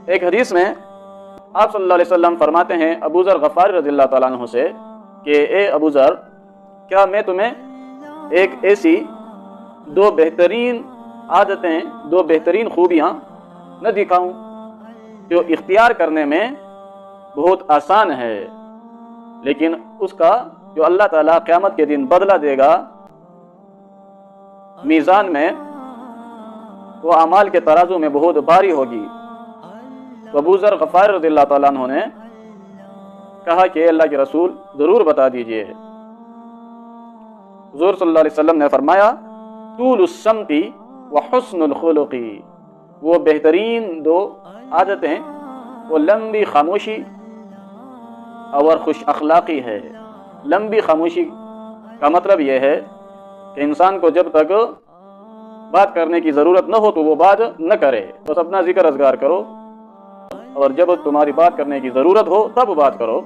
ایک حدیث میں آپ صلی اللہ علیہ وسلم فرماتے ہیں ابو ذر غفاری رضی اللہ تعالیٰ عنہ سے کہ اے ابو ذر، کیا میں تمہیں ایک ایسی دو بہترین عادتیں، دو بہترین خوبیاں نہ دکھاؤں جو اختیار کرنے میں بہت آسان ہے، لیکن اس کا جو اللہ تعالیٰ قیامت کے دن بدلہ دے گا میزان میں، وہ اعمال کے ترازو میں بہت بھاری ہوگی۔ تو ابو ذر غفاری رضی اللہ تعالیٰ عنہ نے کہا کہ اللہ کے رسول ضرور بتا دیجئے۔ حضور صلی اللہ علیہ وسلم نے فرمایا طول السمت وحسن الخلق، وہ بہترین دو عادتیں وہ لمبی خاموشی اور خوش اخلاقی ہے۔ لمبی خاموشی کا مطلب یہ ہے کہ انسان کو جب تک بات کرنے کی ضرورت نہ ہو تو وہ بات نہ کرے، بس اپنا ذکر اذکار کرو، اور جب تمہاری بات کرنے کی ضرورت ہو تب بات کرو۔